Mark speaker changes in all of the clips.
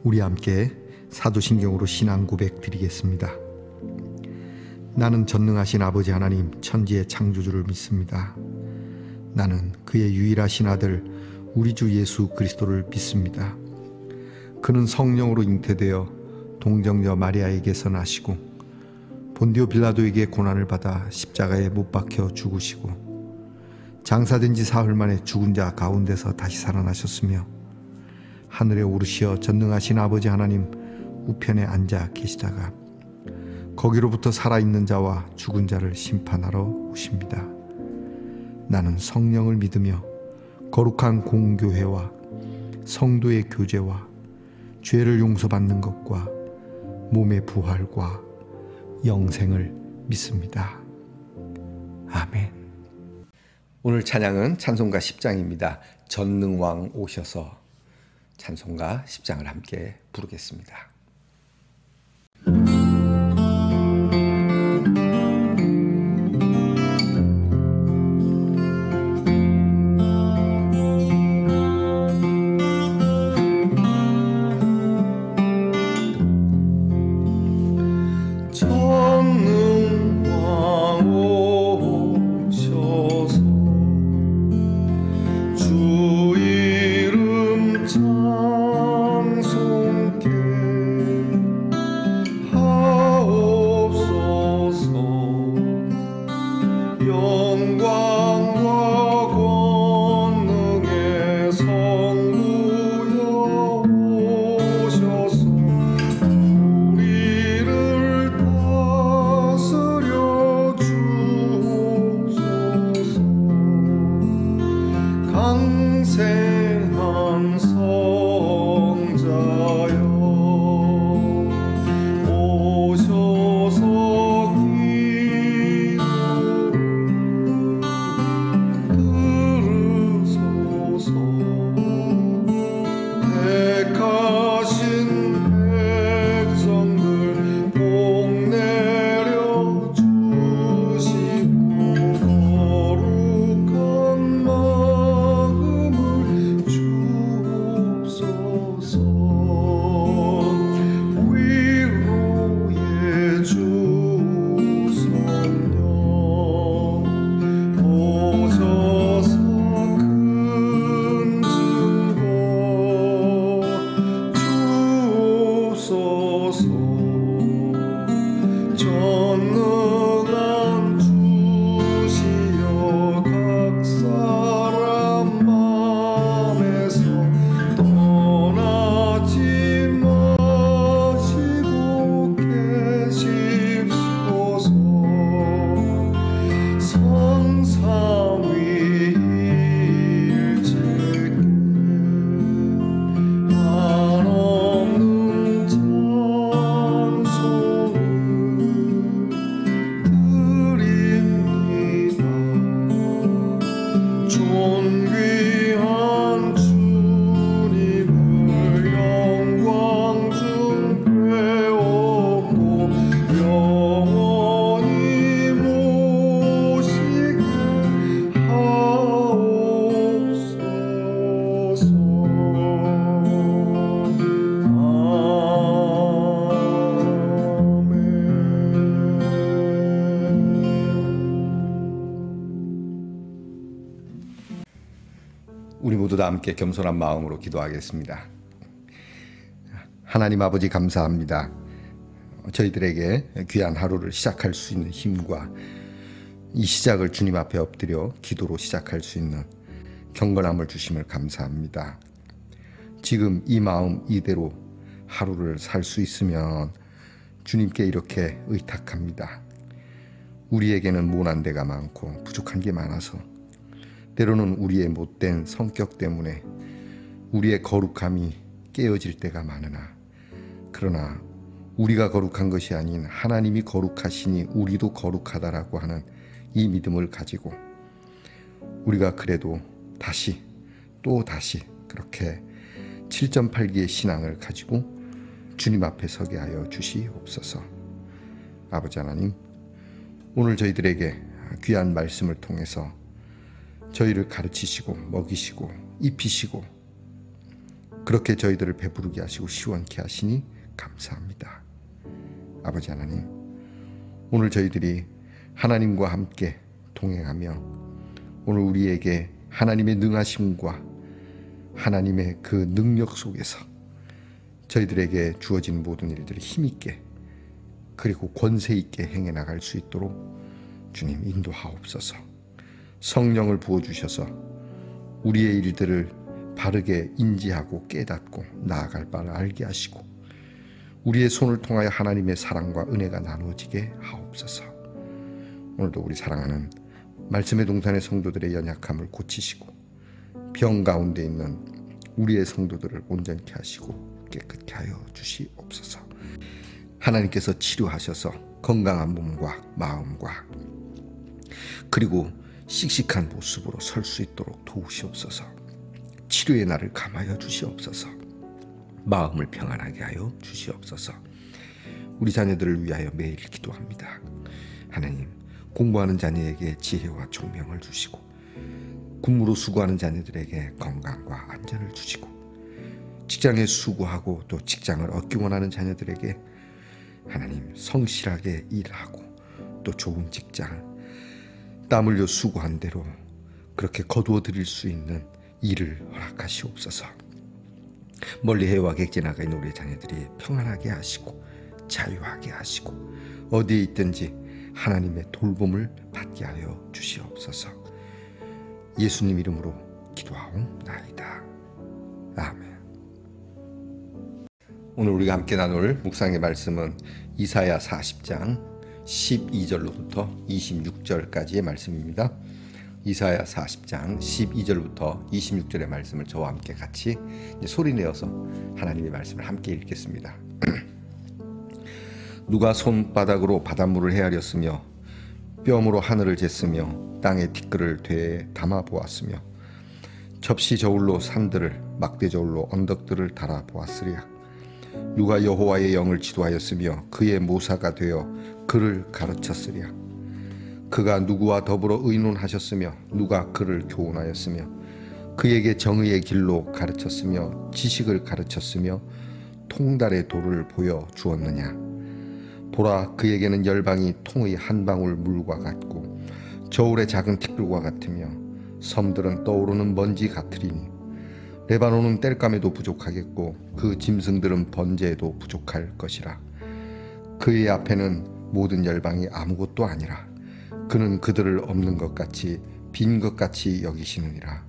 Speaker 1: 우리 함께 사도신경으로 신앙 고백 드리겠습니다. 나는 전능하신 아버지 하나님 천지의 창조주를 믿습니다. 나는 그의 유일하신 아들 우리 주 예수 그리스도를 믿습니다. 그는 성령으로 잉태되어 동정녀 마리아에게서 나시고 본디오 빌라도에게 고난을 받아 십자가에 못 박혀 죽으시고 장사된 지 사흘 만에 죽은 자 가운데서 다시 살아나셨으며 하늘에 오르시어 전능하신 아버지 하나님 우편에 앉아 계시다가 거기로부터 살아있는 자와 죽은 자를 심판하러 오십니다. 나는 성령을 믿으며 거룩한 공교회와 성도의 교제와 죄를 용서받는 것과 몸의 부활과 영생을 믿습니다. 아멘. 오늘 찬양은 찬송가 10장입니다. 전능왕 오셔서 찬송가 10장을 함께 부르겠습니다. 우리 모두 다 함께 겸손한 마음으로 기도하겠습니다. 하나님 아버지 감사합니다. 저희들에게 귀한 하루를 시작할 수 있는 힘과 이 시작을 주님 앞에 엎드려 기도로 시작할 수 있는 경건함을 주심을 감사합니다. 지금 이 마음 이대로 하루를 살 수 있으면 주님께 이렇게 의탁합니다. 우리에게는 모난 데가 많고 부족한 게 많아서 때로는 우리의 못된 성격 때문에 우리의 거룩함이 깨어질 때가 많으나 그러나 우리가 거룩한 것이 아닌 하나님이 거룩하시니 우리도 거룩하다라고 하는 이 믿음을 가지고 우리가 그래도 다시 또 다시 그렇게 7.8기의 신앙을 가지고 주님 앞에 서게 하여 주시옵소서. 아버지 하나님, 오늘 저희들에게 귀한 말씀을 통해서 저희를 가르치시고 먹이시고 입히시고 그렇게 저희들을 배부르게 하시고 시원케 하시니 감사합니다. 아버지 하나님, 오늘 저희들이 하나님과 함께 동행하며 오늘 우리에게 하나님의 능하심과 하나님의 그 능력 속에서 저희들에게 주어진 모든 일들을 힘있게 그리고 권세 있게 행해 나갈 수 있도록 주님 인도하옵소서. 성령을 부어주셔서 우리의 일들을 바르게 인지하고 깨닫고 나아갈 바를 알게 하시고 우리의 손을 통하여 하나님의 사랑과 은혜가 나누어지게 하옵소서. 오늘도 우리 사랑하는 말씀의 동산의 성도들의 연약함을 고치시고 병 가운데 있는 우리의 성도들을 온전케 하시고 깨끗게 하여 주시옵소서. 하나님께서 치료하셔서 건강한 몸과 마음과 그리고 씩씩한 모습으로 설 수 있도록 도우시옵소서. 치료의 날을 감하여 주시옵소서. 마음을 평안하게 하여 주시옵소서. 우리 자녀들을 위하여 매일 기도합니다. 하나님, 공부하는 자녀에게 지혜와 총명을 주시고 군무로 수고하는 자녀들에게 건강과 안전을 주시고 직장에 수고하고 또 직장을 얻기 원하는 자녀들에게 하나님 성실하게 일하고 또 좋은 직장 땀 흘려 수고한 대로 그렇게 거두어 드릴 수 있는 일을 허락하시옵소서. 멀리 해와 객지 나가 있는 우리 자녀들이 평안하게 하시고 자유하게 하시고 어디에 있든지 하나님의 돌봄을 받게 하여 주시옵소서. 예수님 이름으로 기도하옵나이다. 아멘. 오늘 우리가 함께 나눌 묵상의 말씀은 이사야 40장 12절로부터 26절까지의 말씀입니다. 이사야 40장 12절부터 26절의 말씀을 저와 함께 같이 소리내어서 하나님의 말씀을 함께 읽겠습니다. 누가 손바닥으로 바닷물을 헤아렸으며 뼘으로 하늘을 쟀으며 땅의 티끌을 되에 담아 보았으며 접시 저울로 산들을 막대 저울로 언덕들을 달아 보았으랴. 누가 여호와의 영을 지도하였으며 그의 모사가 되어 그를 가르쳤으랴. 그가 누구와 더불어 의논하셨으며 누가 그를 교훈하였으며 그에게 정의의 길로 가르쳤으며 지식을 가르쳤으며 통달의 도를 보여 주었느냐. 보라, 그에게는 열방이 통의 한 방울 물과 같고 저울의 작은 티끌과 같으며 섬들은 떠오르는 먼지 같으리니 레바논은 땔감에도 부족하겠고 그 짐승들은 번제에도 부족할 것이라. 그의 앞에는 모든 열방이 아무것도 아니라 그는 그들을 없는 것 같이 빈 것 같이 여기시느니라.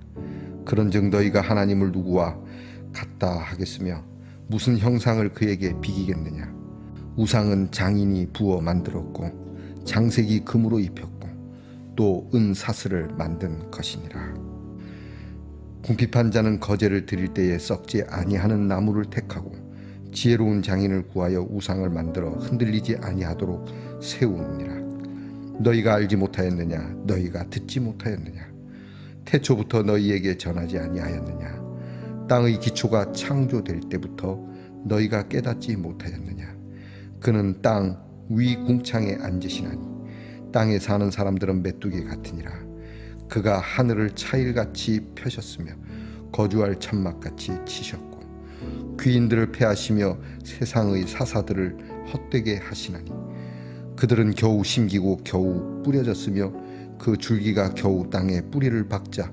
Speaker 1: 그런즉 너희가 하나님을 누구와 같다 하겠으며 무슨 형상을 그에게 비기겠느냐. 우상은 장인이 부어 만들었고 장색이 금으로 입혔고 또 은 사슬을 만든 것이니라. 궁핍한 자는 거제를 드릴 때에 썩지 아니하는 나무를 택하고 지혜로운 장인을 구하여 우상을 만들어 흔들리지 아니하도록 세우느니라. 너희가 알지 못하였느냐. 너희가 듣지 못하였느냐. 태초부터 너희에게 전하지 아니하였느냐. 땅의 기초가 창조될 때부터 너희가 깨닫지 못하였느냐. 그는 땅 위 궁창에 앉으시나니 땅에 사는 사람들은 메뚜기 같으니라. 그가 하늘을 차일같이 펴셨으며 거주할 천막같이 치셨고 귀인들을 패하시며 세상의 사사들을 헛되게 하시나니 그들은 겨우 심기고 겨우 뿌려졌으며 그 줄기가 겨우 땅에 뿌리를 박자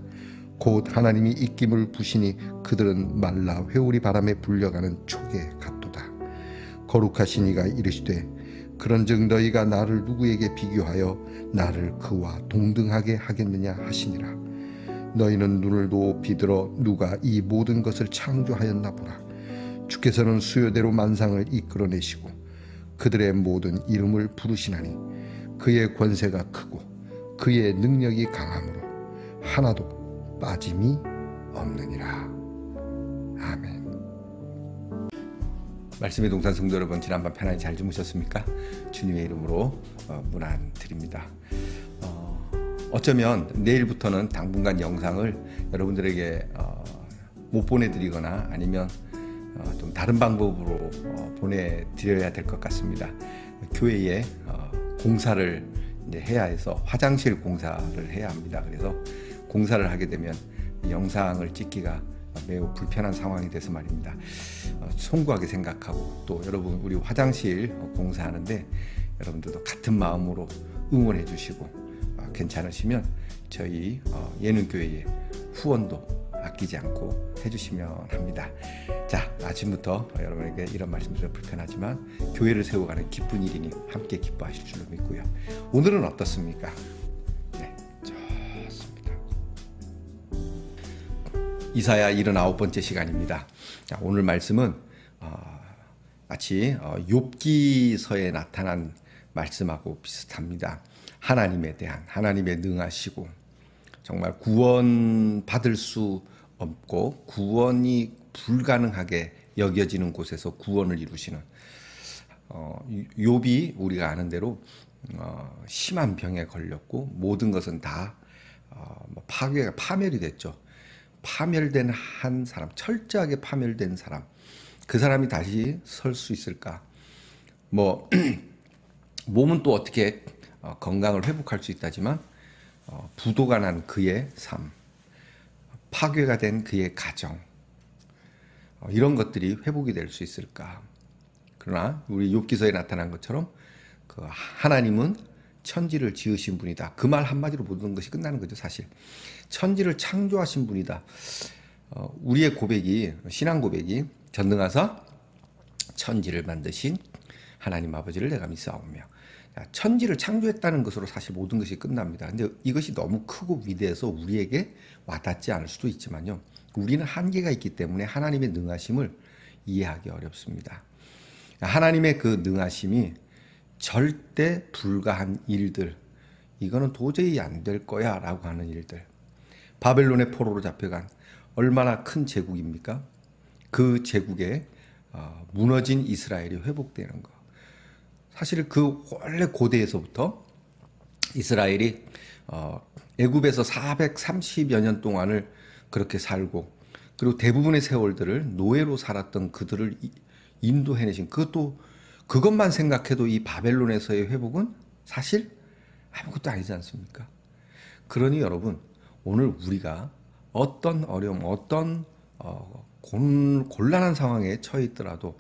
Speaker 1: 곧 하나님이 입김을 부시니 그들은 말라 회오리 바람에 불려가는 촉에 같도다. 거룩하신 이가 이르시되 그런즉 너희가 나를 누구에게 비교하여 나를 그와 동등하게 하겠느냐 하시니라. 너희는 눈을 높이 들어 누가 이 모든 것을 창조하였나 보라. 주께서는 수요대로 만상을 이끌어내시고 그들의 모든 이름을 부르시나니 그의 권세가 크고 그의 능력이 강함으로 하나도 빠짐이 없느니라. 아멘. 말씀의 동산 성도 여러분, 지난밤 편안히 잘 주무셨습니까? 주님의 이름으로 문안 드립니다. 어쩌면 내일부터는 당분간 영상을 여러분들에게 못 보내드리거나 아니면 좀 다른 방법으로 보내드려야 될 것 같습니다. 교회에 공사를 이제 해야 해서 화장실 공사를 해야 합니다. 그래서 공사를 하게 되면 영상을 찍기가 매우 불편한 상황이 돼서 말입니다. 송구하게 생각하고, 또 여러분 우리 화장실 공사하는데 여러분들도 같은 마음으로 응원해 주시고, 괜찮으시면 저희 예능교회에 후원도 아끼지 않고 해주시면 합니다. 자, 아침부터 여러분에게 이런 말씀드려 불편하지만 교회를 세워가는 기쁜 일이니 함께 기뻐하실 줄로 믿고요. 오늘은 어떻습니까? 네, 좋습니다. 이사야 79번째 시간입니다. 자, 오늘 말씀은 마치 욥기서에 나타난 말씀하고 비슷합니다. 하나님에 대한, 하나님의 능하시고 정말 구원 받을 수 없고 구원이 불가능하게 여겨지는 곳에서 구원을 이루시는, 욥이 우리가 아는 대로 심한 병에 걸렸고 모든 것은 다 파멸이 됐죠. 파멸된 한 사람, 철저하게 파멸된 사람, 그 사람이 다시 설 수 있을까? 몸은 또 어떻게 건강을 회복할 수 있다지만 부도가 난 그의 삶, 파괴가 된 그의 가정, 이런 것들이 회복이 될 수 있을까? 그러나 우리 욥기서에 나타난 것처럼 그 하나님은 천지를 지으신 분이다. 그 말 한마디로 모든 것이 끝나는 거죠. 사실 천지를 창조하신 분이다. 우리의 고백이, 신앙 고백이 전능하사 천지를 만드신 하나님 아버지를 내가 믿사오며, 천지를 창조했다는 것으로 사실 모든 것이 끝납니다. 근데 이것이 너무 크고 위대해서 우리에게 와닿지 않을 수도 있지만요, 우리는 한계가 있기 때문에 하나님의 능하심을 이해하기 어렵습니다. 하나님의 그 능하심이 절대 불가한 일들, 이거는 도저히 안 될 거야 라고 하는 일들, 바벨론의 포로로 잡혀간 얼마나 큰 제국입니까? 그 제국에 무너진 이스라엘이 회복되는 것, 사실 그 원래 고대에서부터 이스라엘이 애굽에서 430여 년 동안을 그렇게 살고, 그리고 대부분의 세월들을 노예로 살았던 그들을 인도해내신, 그것만 생각해도 이 바벨론에서의 회복은 사실 아무것도 아니지 않습니까? 그러니 여러분, 오늘 우리가 어떤 어려움, 어떤 곤란한 상황에 처해 있더라도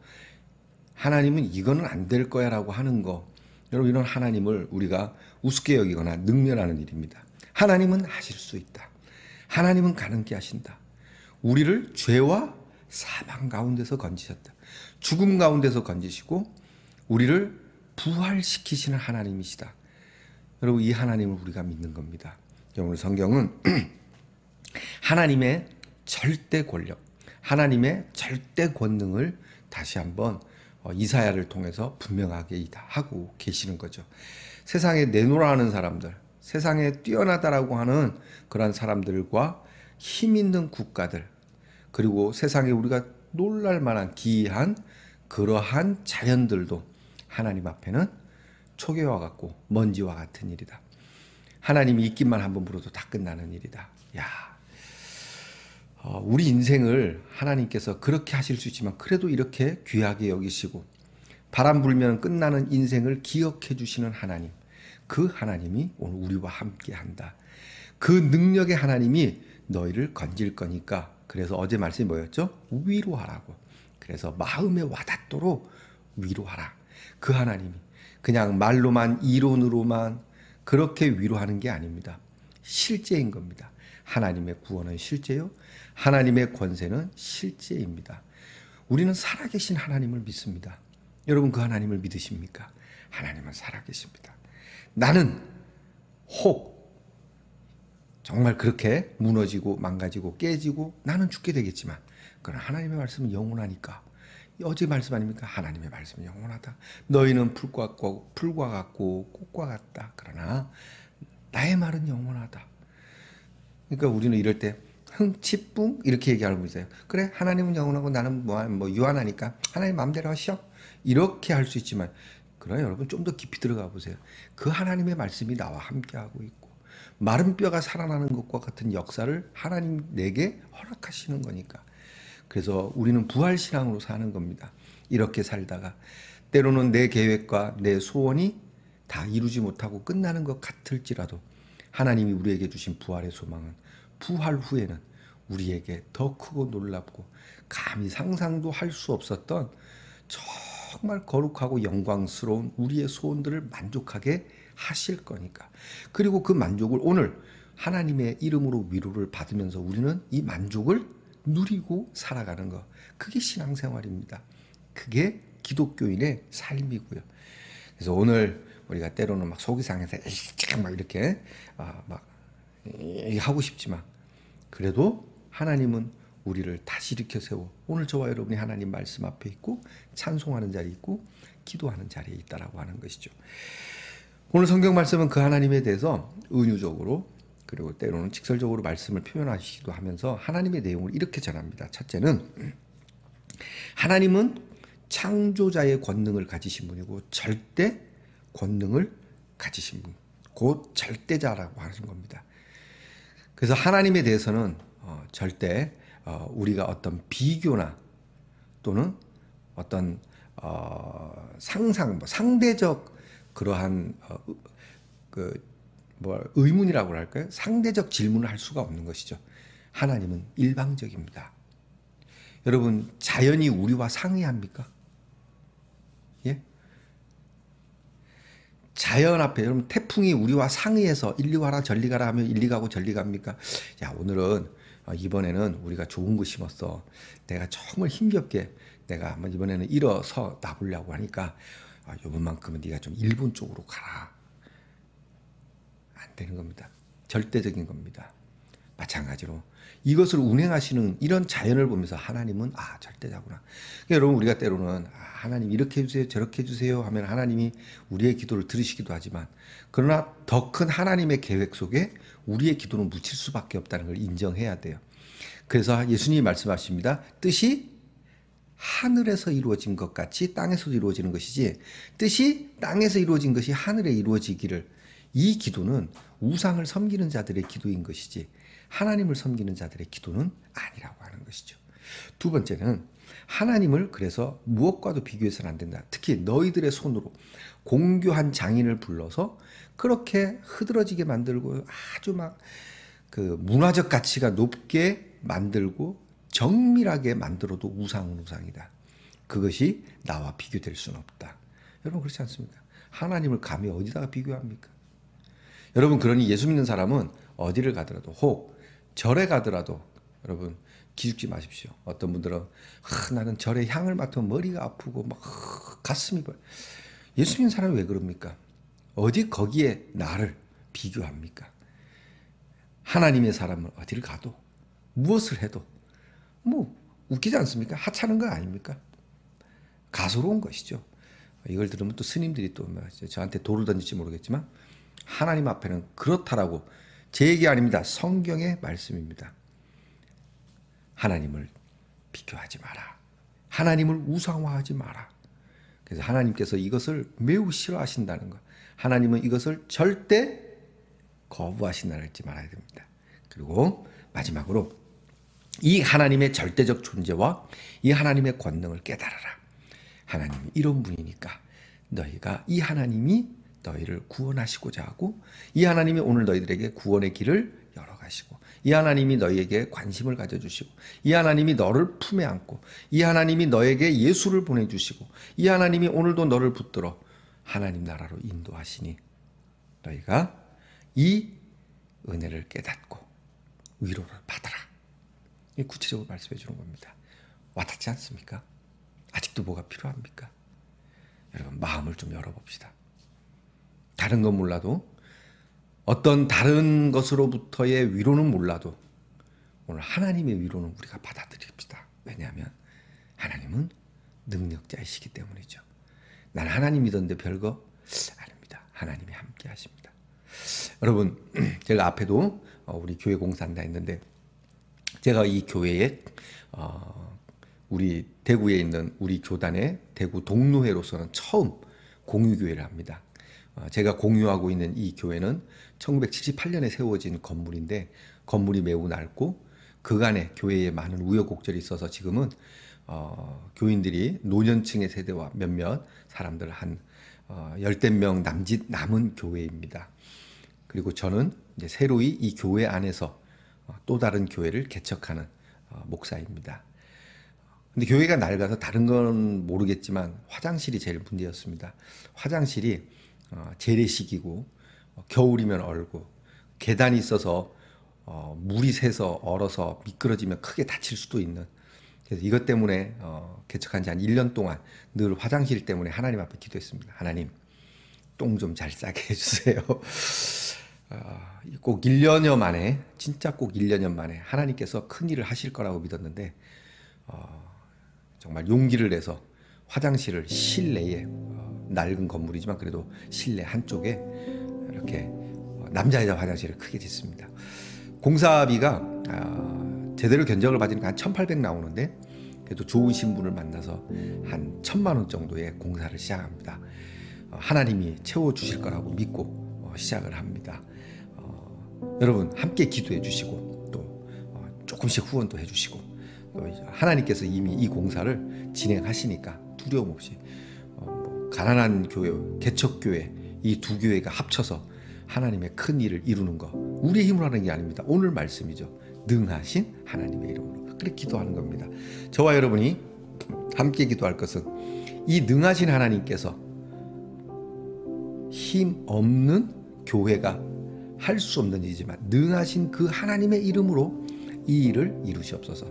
Speaker 1: 하나님은 이거는 안 될 거야 라고 하는 거, 여러분 이런 하나님을 우리가 우습게 여기거나 능멸하는 일입니다. 하나님은 하실 수 있다. 하나님은 가능케 하신다. 우리를 죄와 사망 가운데서 건지셨다. 죽음 가운데서 건지시고 우리를 부활시키시는 하나님이시다. 여러분 이 하나님을 우리가 믿는 겁니다. 오늘 성경은 하나님의 절대 권력, 하나님의 절대 권능을 다시 한번 이사야를 통해서 분명하게 하고 계시는 거죠. 세상에 내놓으라 하는 사람들, 세상에 뛰어나다라고 하는 그런 사람들과 힘 있는 국가들, 그리고 세상에 우리가 놀랄 만한 기이한 그러한 자연들도 하나님 앞에는 초계와 같고 먼지와 같은 일이다. 하나님이 입김만 한번 불어도 다 끝나는 일이다. 우리 인생을 하나님께서 그렇게 하실 수 있지만 그래도 이렇게 귀하게 여기시고 바람 불면 끝나는 인생을 기억해 주시는 하나님, 그 하나님이 오늘 우리와 함께 한다. 그 능력의 하나님이 너희를 건질 거니까, 그래서 어제 말씀이 뭐였죠? 위로하라고. 그래서 마음에 와닿도록 위로하라. 그 하나님이 그냥 말로만, 이론으로만 그렇게 위로하는 게 아닙니다. 실제인 겁니다. 하나님의 구원은 실제요, 하나님의 권세는 실제입니다. 우리는 살아계신 하나님을 믿습니다. 여러분 그 하나님을 믿으십니까? 하나님은 살아계십니다. 나는 혹 정말 그렇게 무너지고 망가지고 깨지고 나는 죽게 되겠지만, 그러나 하나님의 말씀은 영원하니까. 어제 말씀 아닙니까? 하나님의 말씀은 영원하다. 너희는 풀과 같고 꽃과 같다. 그러나 나의 말은 영원하다. 그러니까 우리는 이럴 때 흥치뿡 이렇게 얘기하고 있어요. 그래, 하나님은 영원하고 나는 뭐 유한하니까 하나님 마음대로 하시오. 이렇게 할 수 있지만, 그러나 여러분 좀 더 깊이 들어가 보세요. 그 하나님의 말씀이 나와 함께하고 있고 마른 뼈가 살아나는 것과 같은 역사를 하나님 내게 허락하시는 거니까. 그래서 우리는 부활신앙으로 사는 겁니다. 이렇게 살다가 때로는 내 계획과 내 소원이 다 이루지 못하고 끝나는 것 같을지라도 하나님이 우리에게 주신 부활의 소망은 부활 후에는 우리에게 더 크고 놀랍고 감히 상상도 할 수 없었던 정말 거룩하고 영광스러운 우리의 소원들을 만족하게 하실 거니까. 그리고 그 만족을 오늘 하나님의 이름으로 위로를 받으면서 우리는 이 만족을 누리고 살아가는 것. 그게 신앙생활입니다. 그게 기독교인의 삶이고요. 그래서 오늘 우리가 때로는 막 속이 상해서 막 이렇게 막 하고 싶지만 그래도 하나님은 우리를 다시 일으켜 세워 오늘 저와 여러분이 하나님 말씀 앞에 있고 찬송하는 자리에 있고 기도하는 자리에 있다라고 하는 것이죠. 오늘 성경 말씀은 그 하나님에 대해서 은유적으로 그리고 때로는 직설적으로 말씀을 표현하시기도 하면서 하나님의 내용을 이렇게 전합니다. 첫째는 하나님은 창조자의 권능을 가지신 분이고 절대 권능을 가지신 분, 곧 절대자라고 하는 겁니다. 그래서 하나님에 대해서는 절대 우리가 어떤 비교나 또는 어떤 상상, 상대적 그러한 의문이라고 할까요? 상대적 질문을 할 수가 없는 것이죠. 하나님은 일방적입니다. 여러분, 자연이 우리와 상의합니까? 예? 자연 앞에 여러분 태풍이 우리와 상의해서 일리 와라 저리 가라 하면 일리 가고 저리 갑니까? 야, 오늘은 이번에는 우리가 좋은 거 심었어. 내가 정말 힘겹게 내가 한번 이번에는 일어서 나보려고 하니까 이번만큼은 네가 좀 일본 쪽으로 가라. 안 되는 겁니다. 절대적인 겁니다. 마찬가지로 이것을 운행하시는 이런 자연을 보면서 하나님은 절대자구나. 그러니까 여러분 우리가 때로는 하나님 이렇게 해주세요 저렇게 해주세요 하면 하나님이 우리의 기도를 들으시기도 하지만 그러나 더 큰 하나님의 계획 속에 우리의 기도는 묻힐 수밖에 없다는 걸 인정해야 돼요. 그래서 예수님이 말씀하십니다. 뜻이 하늘에서 이루어진 것 같이 땅에서도 이루어지는 것이지 뜻이 땅에서 이루어진 것이 하늘에 이루어지기를. 이 기도는 우상을 섬기는 자들의 기도인 것이지 하나님을 섬기는 자들의 기도는 아니라고 하는 것이죠. 두 번째는 하나님을 그래서 무엇과도 비교해서는 안 된다. 특히 너희들의 손으로 공교한 장인을 불러서 그렇게 흐드러지게 만들고 아주 막 그 문화적 가치가 높게 만들고 정밀하게 만들어도 우상은 우상이다. 그것이 나와 비교될 수는 없다. 여러분 그렇지 않습니까? 하나님을 감히 어디다가 비교합니까? 여러분 그러니 예수 믿는 사람은 어디를 가더라도 혹 절에 가더라도 여러분 기죽지 마십시오. 어떤 분들은 나는 절의 향을 맡으면 머리가 아프고 막 가슴이 예수 믿는 사람이 왜 그럽니까? 어디 거기에 나를 비교합니까? 하나님의 사람은 어디를 가도 무엇을 해도 뭐 웃기지 않습니까? 하찮은 거 아닙니까? 가소로운 것이죠. 이걸 들으면 또 스님들이 또 저한테 돌을 던질지 모르겠지만 하나님 앞에는 그렇다라고 제 얘기 아닙니다. 성경의 말씀입니다. 하나님을 비교하지 마라. 하나님을 우상화하지 마라. 그래서 하나님께서 이것을 매우 싫어하신다는 것. 하나님은 이것을 절대 거부하신다는 걸 말아야 됩니다. 그리고 마지막으로 이 하나님의 절대적 존재와 이 하나님의 권능을 깨달아라. 하나님이 이런 분이니까 너희가 이 하나님이 너희를 구원하시고자 하고 이 하나님이 오늘 너희들에게 구원의 길을 열어가시고 이 하나님이 너희에게 관심을 가져주시고 이 하나님이 너를 품에 안고 이 하나님이 너에게 예수를 보내주시고 이 하나님이 오늘도 너를 붙들어 하나님 나라로 인도하시니 너희가 이 은혜를 깨닫고 위로를 받아라. 구체적으로 말씀해 주는 겁니다. 와닿지 않습니까? 아직도 뭐가 필요합니까? 여러분 마음을 좀 열어봅시다. 다른 건 몰라도 어떤 다른 것으로부터의 위로는 몰라도 오늘 하나님의 위로는 우리가 받아들입시다. 왜냐하면 하나님은 능력자이시기 때문이죠. 난 하나님 믿었는데 별거 아닙니다. 하나님이 함께 하십니다. 여러분 제가 앞에도 우리 교회 공사한다 했는데 제가 이 교회에 우리 대구에 있는 우리 교단의 대구 동로회로서는 처음 공유교회를 합니다. 제가 공유하고 있는 이 교회는 1978년에 세워진 건물인데 건물이 매우 넓고 그간에 교회에 많은 우여곡절이 있어서 지금은 교인들이 노년층의 세대와 몇몇 사람들 한 열댓 명 남짓 남은 교회입니다. 그리고 저는 이제 새로이 이 교회 안에서 또 다른 교회를 개척하는 목사입니다. 근데 교회가 낡아서 다른 건 모르겠지만 화장실이 제일 문제였습니다. 화장실이 재래식이고 겨울이면 얼고 계단이 있어서 물이 새서 얼어서 미끄러지면 크게 다칠 수도 있는, 그래서 이것 때문에 개척한 지 한 1년 동안 늘 화장실 때문에 하나님 앞에 기도했습니다. 하나님, 똥 좀 잘 싸게 해주세요. 꼭 1년여 만에, 진짜 꼭 1년여 만에 하나님께서 큰일을 하실 거라고 믿었는데 정말 용기를 내서 화장실을 실내에, 낡은 건물이지만 그래도 실내 한쪽에 이렇게 남자 여자 화장실을 크게 짓습니다. 공사비가 제대로 견적을 받으니까 한 1,800 나오는데 그래도 좋으신 분을 만나서 한 1,000만 원 정도의 공사를 시작합니다. 하나님이 채워주실 거라고 믿고 시작을 합니다. 여러분 함께 기도해 주시고 또 조금씩 후원도 해주시고, 하나님께서 이미 이 공사를 진행하시니까 두려움 없이 가난한 교회, 개척교회, 이 두 교회가 합쳐서 하나님의 큰 일을 이루는 거 우리의 힘으로 하는 게 아닙니다. 오늘 말씀이죠. 능하신 하나님의 이름으로 그렇게 기도하는 겁니다. 저와 여러분이 함께 기도할 것은 이 능하신 하나님께서 힘 없는 교회가 할 수 없는 일이지만 능하신 그 하나님의 이름으로 이 일을 이루시옵소서.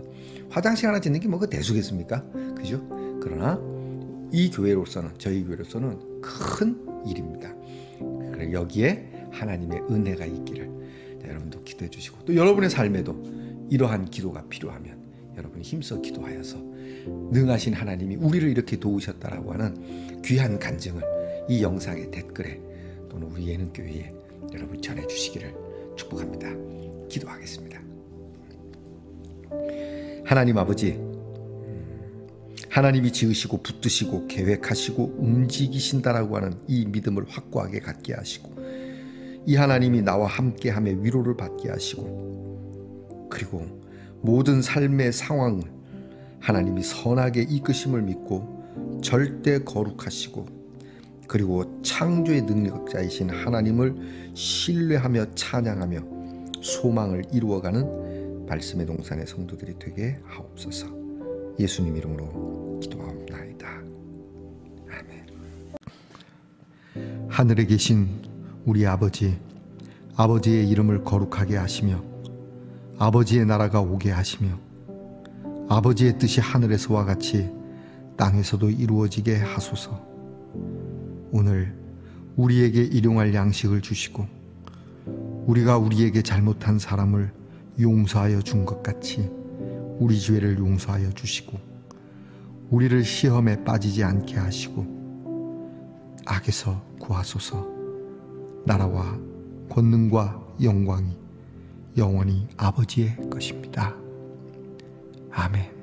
Speaker 1: 화장실 하나 짓는 게 뭐가 대수겠습니까? 그죠? 그러나 이 교회로서는, 저희 교회로서는 큰 일입니다. 그래, 여기에 하나님의 은혜가 있기를 여러분도 기도해 주시고, 또 여러분의 삶에도 이러한 기도가 필요하면 여러분이 힘써 기도하여서 능하신 하나님이 우리를 이렇게 도우셨다라고 하는 귀한 간증을 이 영상의 댓글에 또는 우리 예능교회에 여러분 전해주시기를 축복합니다. 기도하겠습니다. 하나님 아버지, 하나님이 지으시고 붙드시고 계획하시고 움직이신다라고 하는 이 믿음을 확고하게 갖게 하시고, 이 하나님이 나와 함께함에 위로를 받게 하시고, 그리고 모든 삶의 상황을 하나님이 선하게 이끄심을 믿고 절대 거룩하시고, 그리고 창조의 능력자이신 하나님을 신뢰하며 찬양하며 소망을 이루어가는 말씀의 동산의 성도들이 되게 하옵소서. 예수님 이름으로 기도하옵나이다. 아멘. 하늘에 계신 우리 아버지, 아버지의 이름을 거룩하게 하시며 아버지의 나라가 오게 하시며 아버지의 뜻이 하늘에서와 같이 땅에서도 이루어지게 하소서. 오늘 우리에게 일용할 양식을 주시고 우리가 우리에게 잘못한 사람을 용서하여 준 것 같이 우리 죄를 용서하여 주시고, 우리를 시험에 빠지지 않게 하시고 악에서 구하소서. 나라와 권능과 영광이 영원히 아버지의 것입니다. 아멘.